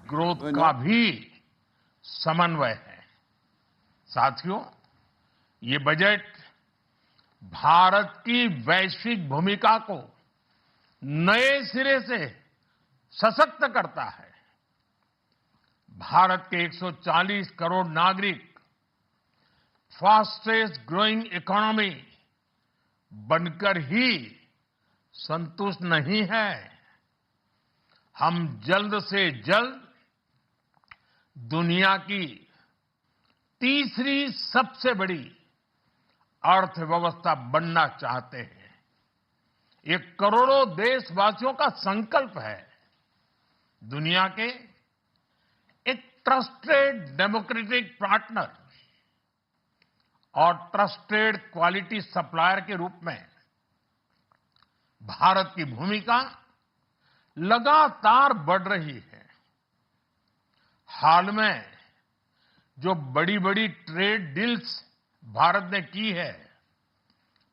Growth वही का ना। भी समन्वय है। साथियों, ये बजट भारत की वैश्विक भूमिका को नए सिरे से सशक्त करता है। भारत के 140 करोड़ नागरिक फास्टेस्ट ग्रोइंग इकोनॉमी बनकर ही संतुष्ट नहीं है। हम जल्द से जल्द दुनिया की तीसरी सबसे बड़ी अर्थव्यवस्था बनना चाहते हैं। ये करोड़ों देशवासियों का संकल्प है। दुनिया के एक ट्रस्टेड डेमोक्रेटिक पार्टनर और ट्रस्टेड क्वालिटी सप्लायर के रूप में भारत की भूमिका लगातार बढ़ रही है। हाल में जो बड़ी बड़ी ट्रेड डील्स भारत ने की है,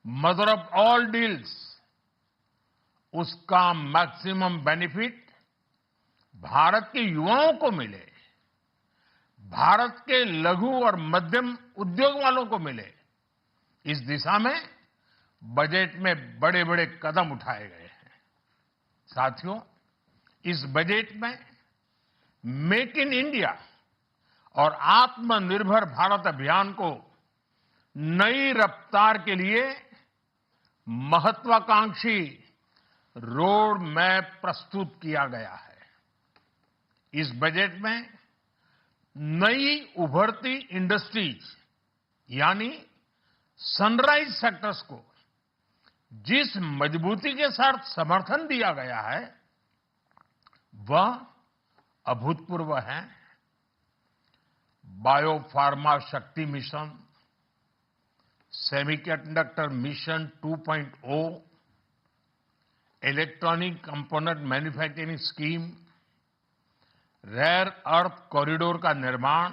मदर ऑफ ऑल डील्स, उसका मैक्सिमम बेनिफिट भारत के युवाओं को मिले, भारत के लघु और मध्यम उद्योग वालों को मिले। इस दिशा में बजट में बड़े बड़े कदम उठाए गए हैं। साथियों, इस बजट में मेक इन इंडिया और आत्मनिर्भर भारत अभियान को नई रफ्तार के लिए महत्वाकांक्षी रोड मैप प्रस्तुत किया गया है। इस बजट में नई उभरती इंडस्ट्रीज यानी सनराइज सेक्टर्स को जिस मजबूती के साथ समर्थन दिया गया है, वह अभूतपूर्व है। Bio pharma Shakti mission, semiconductor mission 2.0, electronic component manufacturing scheme, rare earth corridor का निर्माण,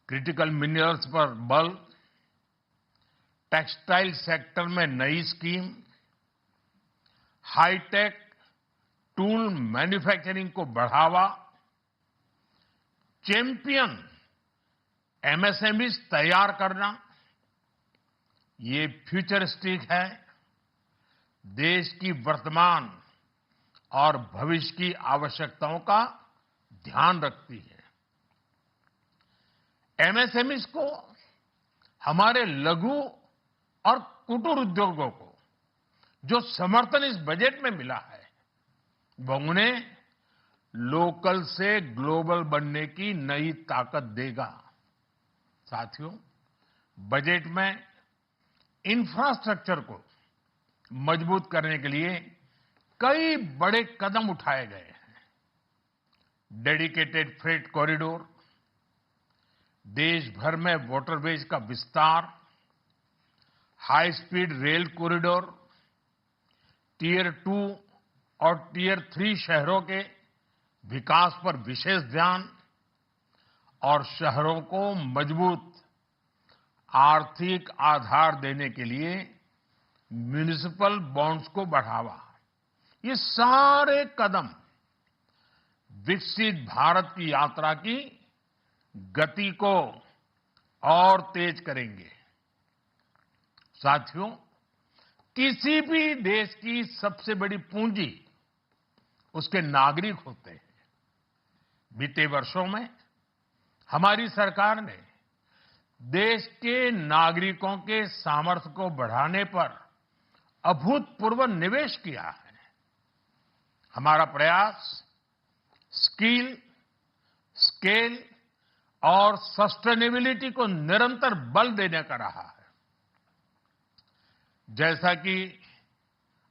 क्रिटिकल मिनरल्स पर बल, टेक्सटाइल सेक्टर में नई स्कीम, हाईटेक टूल मैन्युफैक्चरिंग को बढ़ावा, चैंपियन एमएसएमईज तैयार करना, ये फ्यूचरिस्टिक है, देश की वर्तमान और भविष्य की आवश्यकताओं का ध्यान रखती है। एमएसएमईज को, हमारे लघु और कुटीर उद्योगों को जो समर्थन इस बजट में मिला है, वह उन्हें लोकल से ग्लोबल बनने की नई ताकत देगा। साथियों, बजट में इंफ्रास्ट्रक्चर को मजबूत करने के लिए कई बड़े कदम उठाए गए हैं। डेडिकेटेड फ्रेट कॉरिडोर, देश भर में वाटरवेज का विस्तार, high speed rail corridor, tier 2 और टियर 3 शहरों के विकास पर विशेष ध्यान और शहरों को मजबूत आर्थिक आधार देने के लिए म्युनिसिपल बॉन्ड्स को बढ़ावा। ये सारे कदम विकसित भारत की यात्रा की गति को और तेज करेंगे। साथियों, किसी भी देश की सबसे बड़ी पूंजी उसके नागरिक होते हैं। बीते वर्षों में हमारी सरकार ने देश के नागरिकों के सामर्थ्य को बढ़ाने पर अभूतपूर्व निवेश किया है। हमारा प्रयास स्किल, स्केल और सस्टेनेबिलिटी को निरंतर बल देने का रहा है। जैसा कि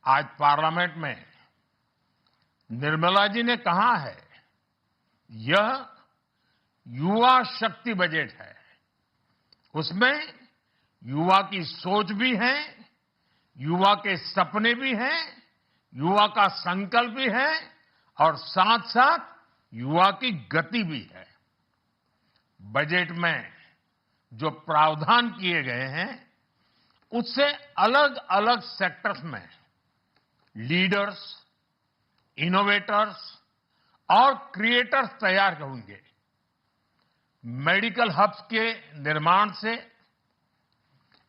आज पार्लियामेंट में निर्मला जी ने कहा है, यह युवा शक्ति बजट है। उसमें युवा की सोच भी है, युवा के सपने भी हैं, युवा का संकल्प भी है और साथ साथ युवा की गति भी है। बजट में जो प्रावधान किए गए हैं, उससे अलग अलग सेक्टर्स में लीडर्स, इनोवेटर्स और क्रिएटर्स तैयार होंगे। मेडिकल हब्स के निर्माण से,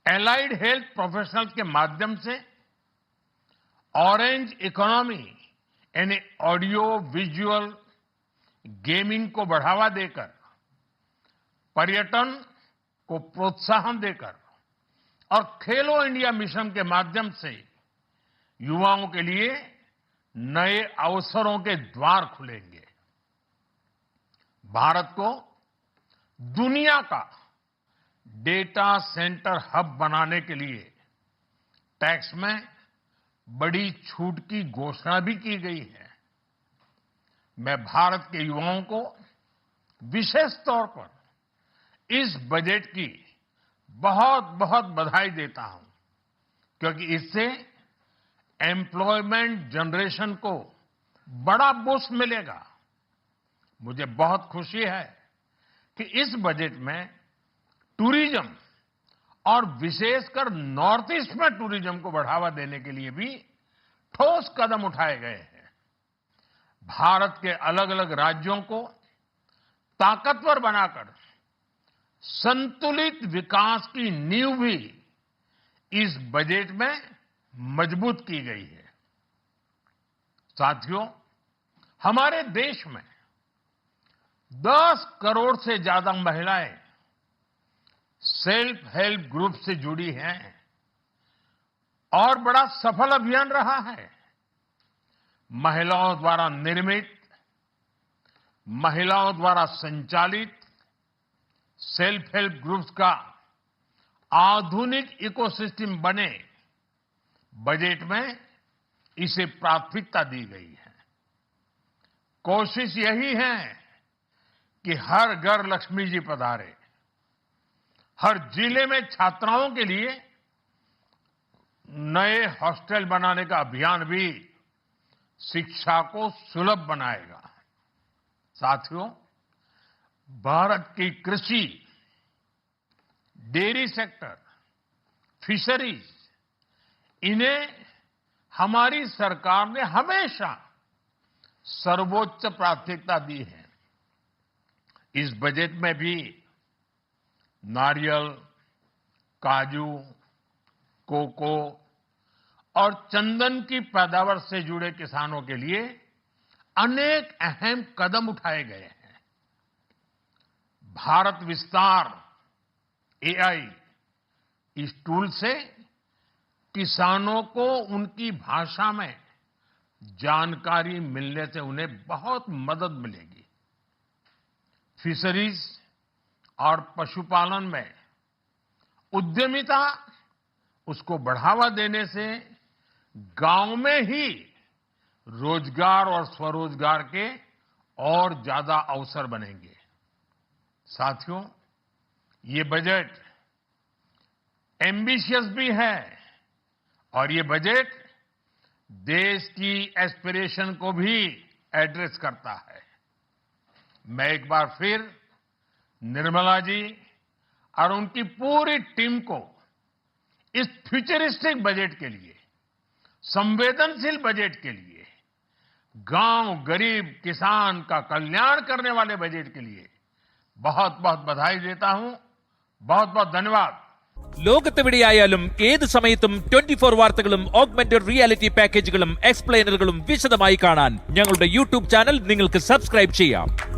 एलाइड हेल्थ प्रोफेशनल्स के माध्यम से, ऑरेंज इकोनॉमी यानी ऑडियो विजुअल गेमिंग को बढ़ावा देकर, पर्यटन को प्रोत्साहन देकर और खेलो इंडिया मिशन के माध्यम से युवाओं के लिए नए अवसरों के द्वार खुलेंगे। भारत को दुनिया का डेटा सेंटर हब बनाने के लिए टैक्स में बड़ी छूट की घोषणा भी की गई है। मैं भारत के युवाओं को विशेष तौर पर इस बजट की बहुत बहुत बधाई देता हूं, क्योंकि इससे एम्प्लॉयमेंट जनरेशन को बड़ा बूस्ट मिलेगा। मुझे बहुत खुशी है कि इस बजट में टूरिज्म और विशेषकर नॉर्थ ईस्ट में टूरिज्म को बढ़ावा देने के लिए भी ठोस कदम उठाए गए हैं। भारत के अलग अलग राज्यों को ताकतवर बनाकर संतुलित विकास की नींव भी इस बजट में मजबूत की गई है। साथियों, हमारे देश में 10 करोड़ से ज्यादा महिलाएं सेल्फ हेल्प ग्रुप से जुड़ी हैं और बड़ा सफल अभियान रहा है। महिलाओं द्वारा निर्मित, महिलाओं द्वारा संचालित सेल्फ हेल्प ग्रुप्स का आधुनिक इकोसिस्टम बने, बजट में इसे प्राथमिकता दी गई है। कोशिश यही है कि हर घर लक्ष्मी जी पधारे। हर जिले में छात्राओं के लिए नए हॉस्टल बनाने का अभियान भी शिक्षा को सुलभ बनाएगा। साथियों, भारत की कृषि, डेयरी सेक्टर, फिशरीज, इन्हें हमारी सरकार ने हमेशा सर्वोच्च प्राथमिकता दी है। इस बजट में भी नारियल, काजू, कोको और चंदन की पैदावार से जुड़े किसानों के लिए अनेक अहम कदम उठाए गए हैं। भारत विस्तार एआई, इस टूल से किसानों को उनकी भाषा में जानकारी मिलने से उन्हें बहुत मदद मिलेगी। फिशरीज और पशुपालन में उद्यमिता, उसको बढ़ावा देने से गांव में ही रोजगार और स्वरोजगार के और ज्यादा अवसर बनेंगे। साथियों, ये बजट एम्बिशियस भी है और ये बजट देश की एस्पिरेशन को भी एड्रेस करता है। मैं एक बार फिर निर्मला जी और उनकी पूरी टीम को इस फ्यूचरिस्टिक बजट के लिए, संवेदनशील बजट के लिए, गांव, गरीब, किसान का कल्याण करने वाले बजट के लिए बहुत बहुत बधाई देता हूं। बहुत बहुत धन्यवाद। ലോകത്തെവിടെയായാലും ഏത് സമയത്തും 24 വാർത്തകളും ഓഗ്മെന്റഡ് റിയാലിറ്റി പാക്കേജുകളും എക്സ്പ്ലെയിനറുകളും വിശദമായി കാണാൻ ഞങ്ങളുടെ യൂട്യൂബ് ചാനൽ നിങ്ങൾക്ക് സബ്സ്ക്രൈബ് ചെയ്യാം.